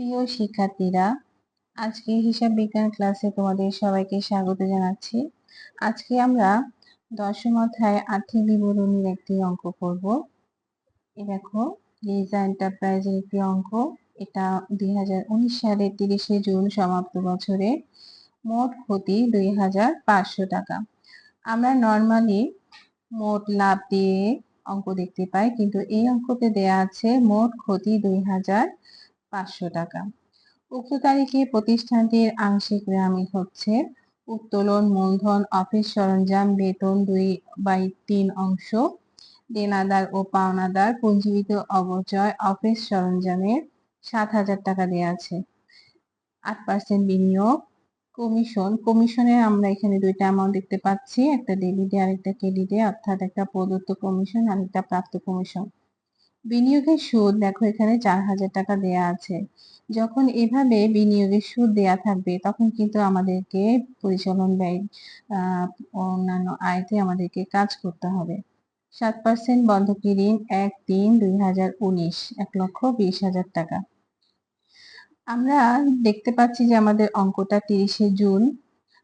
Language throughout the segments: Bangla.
প্রিয় শিক্ষার্থীরা, আজকে হিসাব বিজ্ঞান ক্লাসে তোমাদের সবাইকে স্বাগত জানাচ্ছি। আজকে আমরা দশম অধ্যায় আর্থিক বিবরণীর একটি অঙ্ক করব। এই দেখো, লিজা এন্টারপ্রাইজের একটি অঙ্ক। এটা 2019 সালের 30শে জুন সমাপ্ত বছরে মোট ক্ষতি 2500 টাকা। আমরা নরমালি মোট লাভ দিয়ে অঙ্ক দেখতে পাই, কিন্তু এই অঙ্কতে দেয়া আছে মোট ক্ষতি 2500 টাকা। উক্ত তারিখে প্রতিষ্ঠানটির আংশিক রেহাই হচ্ছে উত্তোলন, মূলধন, অফিস সরঞ্জাম, বেতন 2/3 অংশ, দেনাদার ও পাওনাদার, পুঞ্জীবিত অপচয় অফিস সরঞ্জামের 7000 টাকা দেওয়া আছে। 8% বিনিয়োগ, কমিশনে আমরা এখানে দুইটা অ্যামাউন্ট দেখতে পাচ্ছি, একটা ডেবিটে আর একটা ক্রেডিটে, অর্থাৎ একটা প্রদত্ত কমিশন আর একটা প্রাপ্ত কমিশন। বিনিয়োগের সুদ দেখো এখানে 4000 টাকা দেয়া আছে। যখন এভাবে বিনিয়োগের সুদ দেয়া থাকবে তখন কিন্তু আমাদেরকে পরিচালন ব্যয় অন্যান্য আয়তে আমাদেরকে কাজ করতে হবে। 7% বন্ধকি ঋণ 1/3/2019 1,20,000 টাকা। আমরা দেখতে পাচ্ছি যে আমাদের অঙ্কটা 30শে জুন,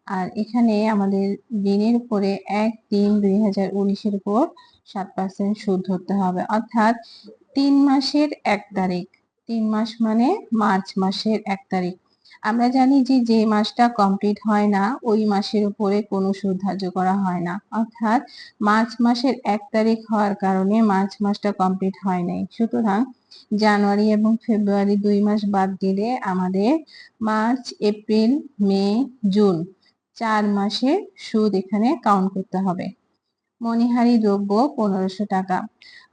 আর এখানে আমাদের ঋণের উপরে 1/3/2019 এর উপর 7% সুদ ধরতে হবে, অর্থাৎ 3 মাসের 1 তারিখ। 3 মাস মানে মার্চ মাসের 1 তারিখ। আমরা জানি যে যে মাসটা কমপ্লিট হয় না ওই মাসের উপরে কোনো সুদ ধার্য করা হয় না, অর্থাৎ মার্চ মাসের 1 তারিখ হওয়ার কারণে মার্চ মাসটা কমপ্লিট হয় নাই। সুতরাং জানুয়ারি এবং ফেব্রুয়ারি 2 মাস বাদ দিলে আমাদের মার্চ, এপ্রিল, মে, জুন 4 মাসের সুদ এখানে কাউন্ট করতে হবে। মণিহারি দ্রব্য 1500 টাকা।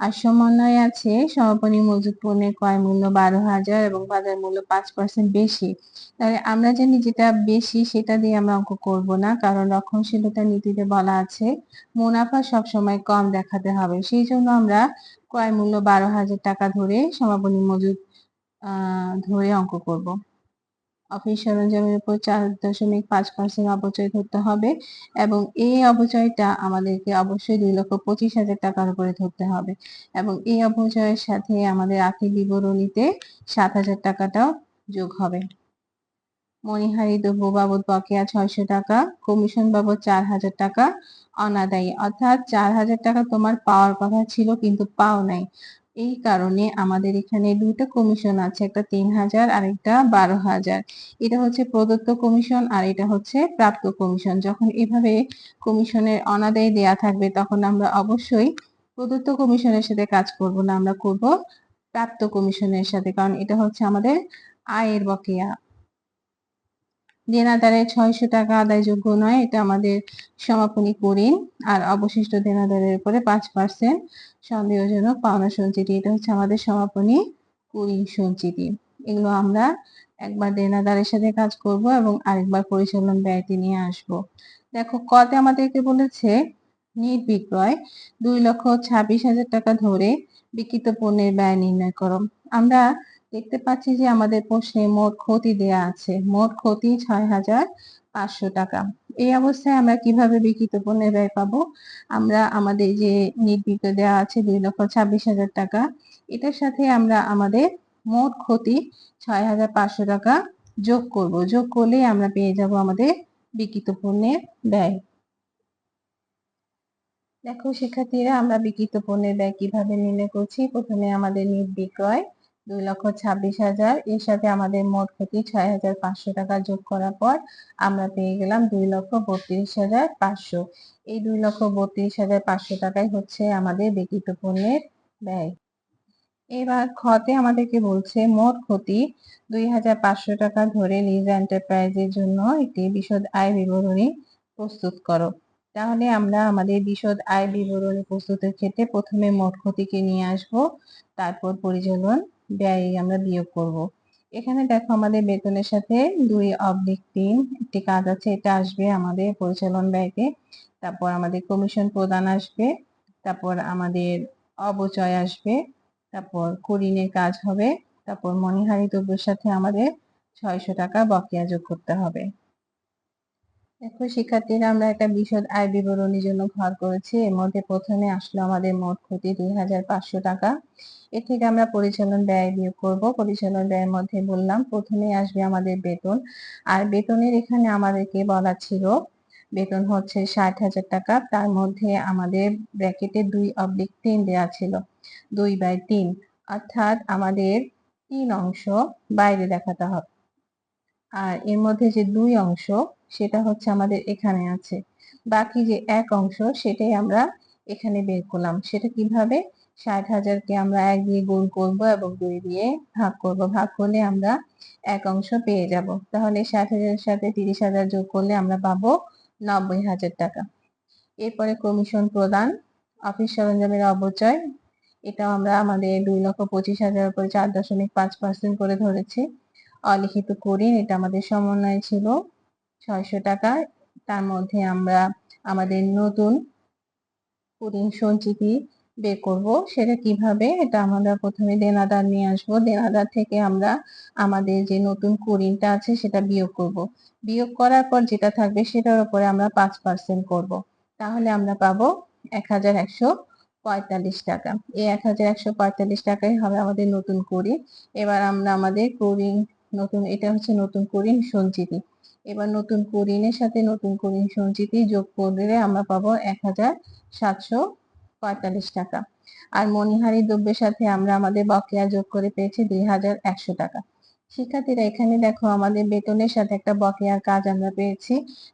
আর সমন্বয় আছে সমাপনী মজুত পণ্যের ক্রয় মূল্য 12,000 এবং বাজার মূল্য 5% বেশি। তাহলে আমরা জানি যেটা বেশি সেটা দিয়ে আমরা অঙ্ক করব না, কারণ রক্ষণশীলতার নীতিতে বলা আছে মুনাফা সবসময় কম দেখাতে হবে। সেই জন্য আমরা ক্রয় মূল্য 12,000 টাকা ধরে সমাপনী মজুত ধরে অঙ্ক করব। অফিস সরঞ্জামের উপর 4.5% অপচয় ধরতে হবে, এবং এই অপচয়টা আমাদেরকে অবশ্যই 2,25,000 টাকার উপরে ধরতে হবে, এবং এই অপচয়ের সাথে আমাদের আর্থিক বিবরণীতে 7,000 টাকাটাও যোগ হবে। মণিহারি দ্রব্য বাবদ বকেয়া 600 টাকা, কমিশন বাবদ 4,000 টাকা অনাদায়ী, অর্থাৎ 4,000 টাকা তোমার পাওয়ার কথা ছিল কিন্তু পাও নাই। এই কারণে আমাদের এখানে দুটো কমিশন আছে, একটা 3,000 আর একটা 12,000। এটা হচ্ছে প্রদত্ত কমিশন আর এটা হচ্ছে প্রাপ্ত কমিশন। যখন এভাবে কমিশনের অনাদায়ী দেয়া থাকবে তখন আমরা অবশ্যই প্রদত্ত কমিশনের সাথে কাজ করব না, আমরা করব প্রাপ্ত কমিশনের সাথে, কারণ এটা হচ্ছে আমাদের আয়ের বকেয়া। দেনাদারের 600 টাকা আদায়যোগ্য নয়, এটা আমাদের সমাপনী কুঋণ, আর অবশিষ্ট দেনাদারের উপরে 5% সন্দেহজনক পাওনা সঞ্চিতি, এটা হচ্ছে আমাদের সমাপনী কুঋণ সঞ্চিতি। এগুলো আমরা একবার দেনাদারের সাথে কাজ করব এবং আরেকবার পরিচালন ব্যয়তে নিয়ে আসব। দেখো, কতে আমাদেরকে বলেছে নিট বিক্রয় 2,26,000 টাকা ধরে বিক্রিত পণ্যের ব্যয় নির্ণয় করো। আমরা দেখতে পাচ্ছি যে আমাদের প্রশ্নে মোট ক্ষতি দেয়া আছে, মোট ক্ষতি 6,500 টাকা। এই অবস্থায় আমরা কিভাবে বিক্রিত পণ্যের ব্যয় পাবো? আমরা আমাদের যে নিট বিক্রয় দেওয়া আছে 2,26,000 টাকা, এটার সাথে আমরা আমাদের মোট ক্ষতি 6,500 টাকা যোগ করব। যোগ করলে আমরা পেয়ে যাব আমাদের বিক্রিত পণ্যের ব্যয়। দেখো শিক্ষার্থীরা, আমরা বিক্রিত পণ্যের ব্যয় কিভাবে নির্ণয় করছি। প্রথমে আমাদের নিট বিক্রয় 2,26,000, এর সাথে আমাদের মোট ক্ষতি 6,500 টাকা যোগ করার পর আমরা পেয়ে গেলাম 2,32,500। এই 2,32,500 টাকাই হচ্ছে আমাদের বিক্রিত পণ্যের ব্যয়। এবার খতে আমাদেরকে বলছে মোট ক্ষতি 2,500 টাকা ধরে লিজা এন্টারপ্রাইজের জন্য একটি বিশদ আয় বিবরণী প্রস্তুত করো। তাহলে আমরা আমাদের বিশদ আয় বিবরণী প্রস্তুতের ক্ষেত্রে প্রথমে মোট ক্ষতিকে নিয়ে আসব, তারপর পরিচালন ব্যয় আমরা বিয়োগ করব। এখানে দেখো আমাদের বেতনের সাথে 2/3 একটি কাজ আছে, এটা আসবে আমাদের পরিচালন ব্যয়তে। তারপর আমাদের কমিশন প্রদান আসবে, তারপর আমাদের অবচয় আসবে, তারপর কুঋণের কাজ হবে, তারপর মণিহারি দ্রব্যের সাথে আমাদের 600 টাকা বকেয়া যোগ করতে হবে। দেখো শিক্ষার্থীরা, আমরা একটা বিশদ আয় বিবরণীর জন্য ঘর করেছি। এর মধ্যে প্রথমে আসলো আমাদের মোট ক্ষতি 2,500 টাকা। এর থেকে আমরা পরিচালন ব্যয় বিয়োগ করব। পরিচালন ব্যয়ের মধ্যে বললাম প্রথমে আসবে আমাদের বেতন, আর বেতনের এখানে আমাদেরকে বলা ছিল বেতন হচ্ছে 60,000 টাকা। তার মধ্যে আমাদের ব্র্যাকেটে 2/3 দেওয়া ছিল, 2/3, অর্থাৎ আমাদের 3 অংশ বাইরে দেখাতে হবে। আর এর মধ্যে যে 2 অংশ সেটা হচ্ছে আমাদের এখানে আছে, বাকি যে 1 অংশ সেটাই আমরা এখানে বের করলাম। সেটা কিভাবে? 60,000 কে আমরা 1 দিয়ে গুণ করব এবং 2 দিয়ে ভাগ করব। ভাগ করলে আমরা 1 অংশ পেয়ে যাব। তাহলে 60,000 এর সাথে 30,000 যোগ করলে আমরা পাবো 90,000 টাকা। এরপরে কমিশন প্রদান, অফিস সরঞ্জামের অপচয়, এটাও আমরা আমাদের 2,25,000 উপরে 4.5% করে ধরেছি। অলিখিত কুড়ি, এটা আমাদের সমন্বয় ছিল 600 টাকা। তার মধ্যে আমরা আমাদের নতুন কুড়ি সঞ্চিতি বের করব। সেটা কিভাবে? এটা আমরা প্রথমে দেনাদার নিয়ে আসব। দেনাদার থেকে আমরা আমাদের যে নতুন কুড়িটা আছে সেটা বিয়োগ করব। বিয়োগ করার পর যেটা থাকবে সেটার উপরে আমরা 5% করব। তাহলে আমরা পাবো 1,145 টাকা। এই 1,145 টাকাই হবে আমাদের নতুন কুড়ি। এবার আমরা আমাদের কুড়ি নতুন, এটা হচ্ছে নতুন কুড়ি সঞ্চিতি। এবার নতুন কুড়িনের সাথে নতুন কুড়ি সঞ্চিতি যোগ করলে আমরা পাবো 1,745 টাকা। আর মণিহারি দ্রব্যের সাথে আমরা আমাদের বকেয়া যোগ করে পেয়েছি 2,100 টাকা। শিক্ষার্থীরা, এখানে দেখো আমাদের বেতনের সাথে একটা বকেয়ার কাজ আমরা পেয়েছি।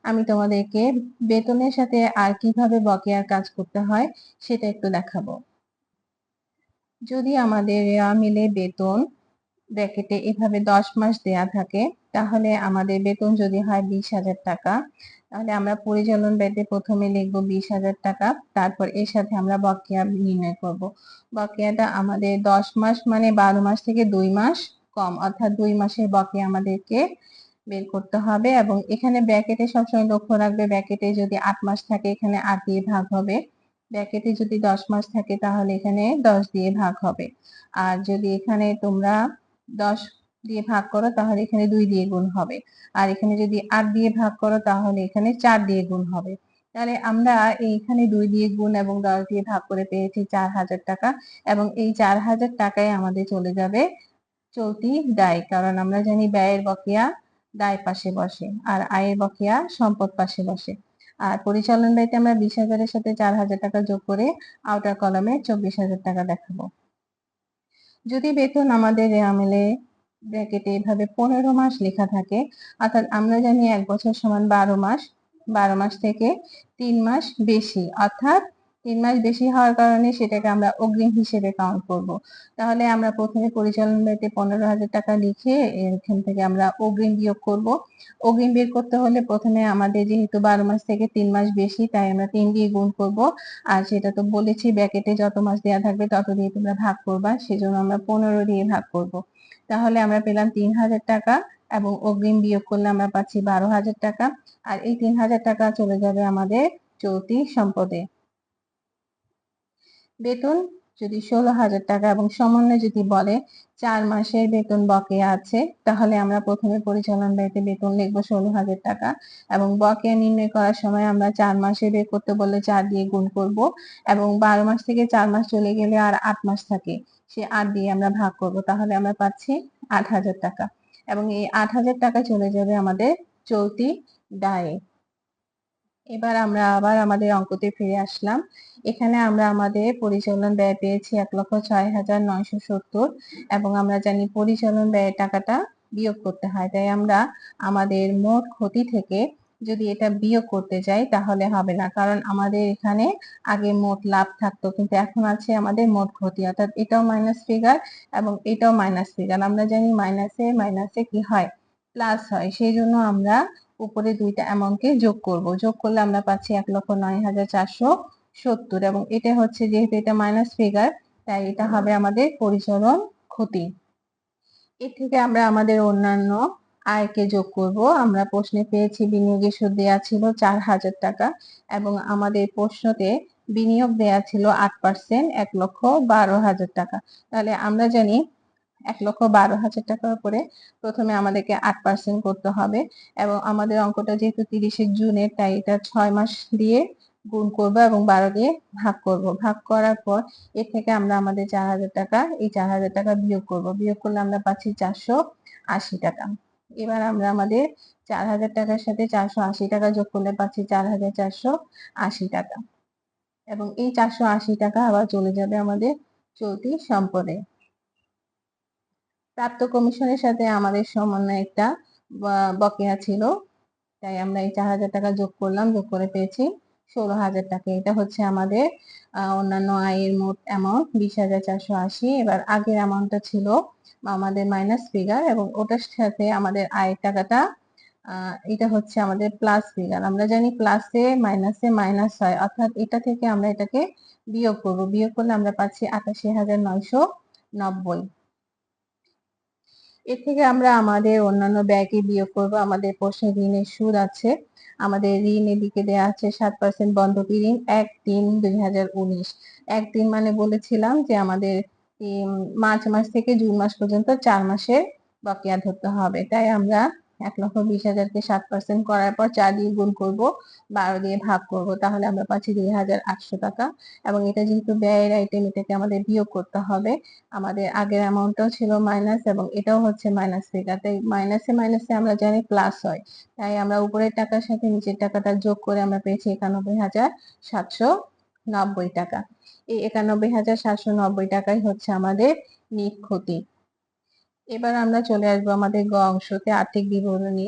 আমি তোমাদেরকে বেতনের সাথে আর কিভাবে বকেয়ার কাজ করতে হয় সেটা একটু দেখাবো। যদি আমাদের মিলে বেতন ব্র্যাকেটে এভাবে 10 মাস দেয়া থাকে, তাহলে আমাদের বেতন যদি হয় 20,000 টাকা, তাহলে আমরা পরিচালন ব্যয়তে প্রথমে লিখবো 20,000 টাকা। তারপর এর সাথে আমরা বকেয়া নির্ণয় করব। বকেয়াটা আমাদের 10 মাস মানে 12 মাস থেকে 2 মাস কম, অর্থাৎ 2 মাসের বকেয়া আমাদেরকে বের করতে হবে। এবং এখানে ব্র্যাকেটে সবসময় লক্ষ্য রাখবে, ব্র্যাকেটে যদি 8 মাস থাকে এখানে 8 দিয়ে ভাগ হবে, ব্র্যাকেটে যদি 10 মাস থাকে তাহলে এখানে 10 দিয়ে ভাগ হবে। আর যদি এখানে তোমরা 10 দিয়ে ভাগ করো তাহলে এখানে 2 দিয়ে গুণ হবে। আর এখানে যদি 8 দিয়ে ভাগ করো তাহলে এখানে 4 দিয়ে গুণ হবে। তাহলে আমরা এইখানে 2 দিয়ে গুণ এবং 10 দিয়ে ভাগ করে পেয়েছি 4,000 টাকা। এবং এই 4,000 টাকায় আমাদের চলে যাবে চলতি দায়, কারণ আমরা জানি ব্যয়ের বকেয়া দায় পাশে বসে আর আয়ের বকেয়া সম্পদ পাশে বসে। আর পরিচালন ব্যয়তে আমরা 20,000 এর সাথে 4,000 টাকা যোগ করে আউটার কলামে 24,000 টাকা দেখাবো। যদি বেতন আমাদের মিলে ব্র্যাকেটে এভাবে 15 মাস লেখা থাকে, অর্থাৎ আমরা জানি 1 বছর সমান 12 মাস, 12 মাস থেকে 3 মাস বেশি, অর্থাৎ 3 মাস বেশি হওয়ার কারণে সেটাকে আমরা অগ্রিম হিসেবে কাউন্ট করব। তাহলে আমরা প্রথমে পরিচালন ব্যয়তে 15,000 টাকা লিখে এখান থেকে আমরা অগ্রিম বিয়োগ করব। অগ্রিম বের করতে হলে প্রথমে আমাদের যেহেতু 12 মাস থেকে 3 মাস বেশি, তাই আমরা 3 দিয়ে গুণ করব। আর সেটা তো বলেছি ব্র্যাকেটে যত মাস দেওয়া থাকবে তত দিয়ে তোমরা ভাগ করবা, সেজন্য আমরা 15 দিয়ে ভাগ করব। তাহলে আমরা পেলাম 3,000 টাকা এবং অগ্রিম বিয়োগ করলে আমরা পাচ্ছি 12,000 টাকা। আর এই 3,000 টাকা চলে যাবে আমাদের চলতি সম্পদে। বেতন যদি 16,000 টাকা এবং সমন্বয় যদি বলে 4 মাসের বেতন বকেয়া আছে, তাহলে আমরা প্রথমে পরিচালন ব্যয়তে বেতন লিখবো 16,000 টাকা এবং বকেয়া নির্ণয় করার সময় আমরা 4 মাসে বের করতে বললে 4 দিয়ে গুণ করব এবং 12 মাস থেকে 4 মাস চলে গেলে আর 8 মাস থাকে, সে 8 দিয়ে আমরা ভাগ করব। তাহলে আমরা পাচ্ছি 8,000 টাকা এবং এই 8,000 টাকা চলে যাবে আমাদের চলতি দায়ে। এবার আমরা আবার আমাদের অঙ্কতে ফিরে আসলাম। এখানে আমরা আমাদের পরিচালন ব্যয় পেয়েছি 1,06,970 এবং আমরা জানি পরিচালন ব্যয়ের টাকাটা বিয়োগ করতে হয়, তাই আমরা আমাদের মোট ক্ষতি থেকে যদি এটা বিয়োগ করতে যাই তাহলে হবে না, কারণ আমাদের এখানে আগে মোট লাভ থাকতো কিন্তু এখন আছে আমাদের মোট ক্ষতি, অর্থাৎ এটাও মাইনাস ফিগার এবং এটাও মাইনাস ফিগার। আমরা জানি মাইনাসে মাইনাসে কি হয়, প্লাস হয়, সেই জন্য আমরা উপরে দুইটা অ্যামাউন্টকে যোগ করব। যোগ করলে আমরা পাচ্ছি 1,09,470 এবং এটা হচ্ছে যেহেতু এটা মাইনাস ফিগার তাই এটা হবে আমাদের পরিচালন ক্ষতি। এর থেকে আমরা আমাদের অন্যান্য আয়কে যোগ করব। আমরা প্রশ্নে পেয়েছি বিনিয়োগের সুদ দেওয়া ছিল 4,000 টাকা এবং আমাদের প্রশ্নতে বিনিয়োগ দেওয়া ছিল 8%, 1,12,000 টাকা। তাহলে আমরা জানি 1,12,000 টাকার উপরে প্রথমে আমাদেরকে 8% করতে হবে এবং আমাদের অঙ্কটা যেহেতু 30 জুনের, তাই এটা 6 মাস দিয়ে গুণ করব এবং 12 দিয়ে ভাগ করব। ভাগ করার পর এর থেকে আমরা আমাদের 4,000 টাকা, এই 4,000 টাকা বিয়োগ করব। বিয়োগ করলে আমরা পাচ্ছি 480 টাকা। এবার আমরা আমাদের 4,000 টাকার সাথে 480 টাকা যোগ করলে পাচ্ছি 4,480 টাকা এবং এই 480 টাকা আবার চলে যাবে আমাদের চলতি সম্পদে। প্রাপ্ত কমিশনের সাথে আমাদের সমন্বয়ে একটা বকেয়া ছিল, তাই আমরা এই 4,000 টাকা যোগ করলাম, যোগ করে পেয়েছি 16,000 টাকা। এটা হচ্ছে আমাদের অন্যান্য আয়ের মোট অ্যামাউন্ট 20,480। এবার আগের অ্যামাউন্টটা ছিল আমাদের মাইনাস ফিগার এবং ওটার সাথে আমাদের আয়ের টাকাটা এটা হচ্ছে আমাদের প্লাস ফিগার। আমরা জানি প্লাসে মাইনাসে মাইনাস হয়, অর্থাৎ এটা থেকে আমরা এটাকে বিয়োগ করব। বিয়োগ করলে আমরা পাচ্ছি 88,990। এর থেকে আমরা আমাদের অন্যান্য ব্যয়কে বিয়োগ করব। আমাদের প্রশ্নে ঋণের সুদ আছে, আমাদের ঋণ এদিকে দেওয়া আছে 7% বন্ধকি ঋণ 1/3/2019। 1/3 মানে বলেছিলাম যে আমাদের মার্চ মাস থেকে জুন মাস পর্যন্ত 4 মাসের বকেয়া ধরতে হবে, তাই আমরা 1,20,000-কে 7% করার পর 4 দিয়ে গুণ করব, 12 দিয়ে ভাগ করব, তাহলে আমরা পাচ্ছি 2,800 টাকা। এবং এটা যেহেতু ব্যয়ের আইটেম, এটাকে আমাদের বিয়োগ করতে হবে। আমাদের আগের অ্যামাউন্টটাও ছিল মাইনাস এবং এটাও হচ্ছে মাইনাস ফিগার, তাই মাইনাসে মাইনাসে আমরা জানি প্লাস হয়, তাই আমরা উপরের টাকার সাথে নিচের টাকাটা যোগ করে আমরা পেয়েছি 91,790 টাকা। এই 91,790 টাকাই হচ্ছে আমাদের নিট ক্ষতি। এবার আমরা চলে আসবো আমাদের গ অংশতে, আর্থিক বিবরণী।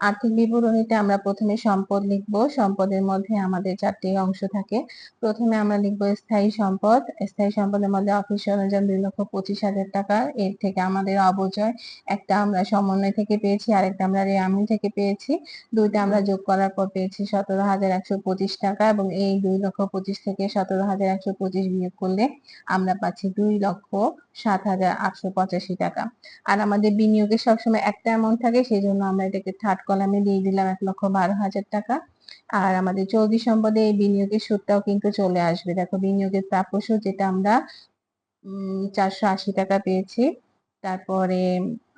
আর্থিক বিবরণীতে আমরা প্রথমে সম্পদ লিখব। সম্পদের মধ্যে আমাদের 4টি অংশ থাকে। প্রথমে আমরা লিখব স্থায়ী সম্পদ। স্থায়ী সম্পদের মধ্যে অফিস সরঞ্জাম 2,25,000 টাকা। এর থেকে আমাদের অবচয় একটা আমরা সমন্বয় থেকে পেয়েছি, আরেকটা আমরা রেয়ামিল থেকে পেয়েছি। দুইটা আমরা যোগ করার পর পেয়েছি 17,125 টাকা এবং এই 2,25,000 থেকে 17,125 বিয়োগ করলে আমরা পাচ্ছি 2,07,885 টাকা। আর আমাদের বিনিয়োগের সবসময় একটা অ্যামাউন্ট থাকে, সেই জন্য আমরা এটাকে থার্ড কলামে দিয়ে দিলাম 1,12,000 টাকা। আর আমাদের চলতি সম্পদে এই বিনিয়োগের সুদটাও কিন্তু চলে আসবে। দেখো, বিনিয়োগের প্রাপ্য সুদ যেটা আমরা 480 টাকা পেয়েছি। তারপরে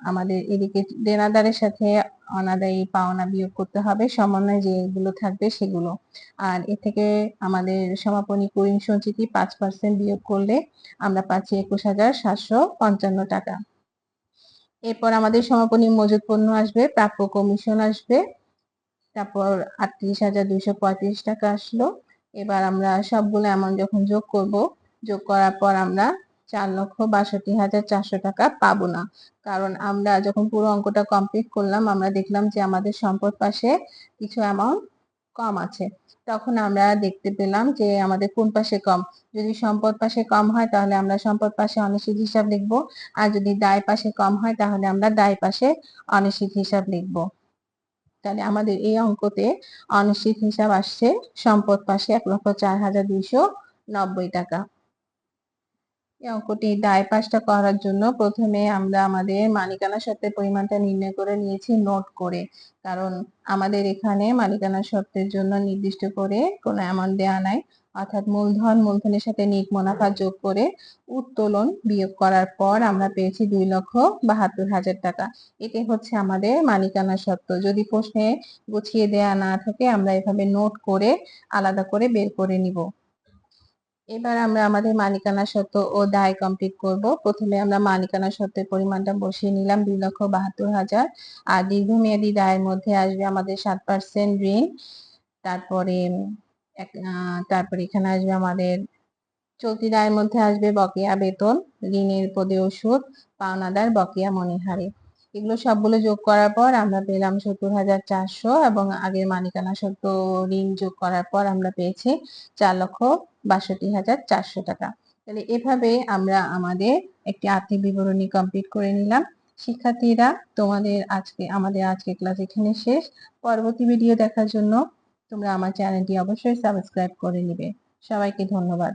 আমাদের এদিকে দেনাদারের সাথে অনাদায়ী পাওনা বিয়োগ করতে হবে, সমন্বয় যেগুলো থাকবে সেগুলো। আর এ থেকে আমাদের সমাপনী কুইন সঞ্চিতি 5% বিয়োগ করলে আমরা পাচ্ছি 21,755 টাকা। এরপর আমাদের সমাপনী মজুদ পণ্য আসবে, প্রাপ্য কমিশন আসবে, তারপর 38,235 টাকা আসলো। এবার আমরা সবগুলো অ্যামাউন্ট যখন যোগ করব, যোগ করার পর আমরা 4,62,400 টাকা পাবো না, কারণ আমরা যখন পুরো অঙ্কটা কমপ্লিট করলাম আমরা দেখলাম যে আমাদের সম্পদ পাশে কিছু অ্যামাউন্ট কম আছে। তখন আমরা দেখতে পেলাম যে আমাদের কোন পাশে কম। যদি সম্পদ পাশে কম হয় তাহলে আমরা সম্পদ পাশে অনিশ্চিত হিসাব লিখব, আর যদি দায় পাশে কম হয় তাহলে আমরা দায় পাশে অনিশ্চিত হিসাব লিখব। তাহলে আমাদের এই অঙ্কতে অনিশ্চিত হিসাব আসছে সম্পদ পাশে 1,04,290 টাকা। এই অঙ্কটি দায় পাশটা করার জন্য প্রথমে আমরা আমাদের মালিকানা সত্ত্বের পরিমাণটা নির্ণয় করে নিয়েছি নোট করে, কারণ আমাদের এখানে মালিকানা সত্ত্বের জন্য নির্দিষ্ট করে কোনো অ্যামাউন্ট দেওয়া নাই, অর্থাৎ মূলধনের সাথে নিট মুনাফা যোগ করে উত্তোলন বিয়োগ করার পর আমরা পেয়েছি 2,72,000 টাকা। এটাই হচ্ছে আমাদের মালিকানা সত্ত্ব। যদি প্রশ্নে গুছিয়ে দেয়া না থাকে আমরা এভাবে নোট করে আলাদা করে বের করে নিব। এবার আমরা আমাদের মালিকানা সত্ত্ব ও দায় কমপ্লিট করব। প্রথমে আমরা মালিকানা সত্ত্বের পরিমাণটা বসিয়ে নিলাম 2,72,000। আর দীর্ঘমেয়াদী দায়ের মধ্যে আসবে আমাদের 7% ঋণ, তারপরে তারপরে এখানে আসবে আমাদের চলতি দায়ের মধ্যে আসবে বকেয়া বেতন, ঋণের উপদেয় সুদ, পাওনাদার বকেয়া মনিহারি। এগুলো সবগুলো যোগ করার পর আমরা পেলাম 70,400 এবং আগের মালিকানা সত্ত্ব ঋণ যোগ করার পর আমরা পেয়েছি 4,62,400 টাকা। তাহলে এভাবে আমরা আমাদের একটি আর্থিক বিবরণী কমপ্লিট করে নিলাম। শিক্ষার্থীরা, আমাদের আজকে ক্লাস এখানে শেষ। পরবর্তী ভিডিও দেখার জন্য তোমরা আমার চ্যানেলটি অবশ্যই সাবস্ক্রাইব করে নিবে। সবাইকে ধন্যবাদ।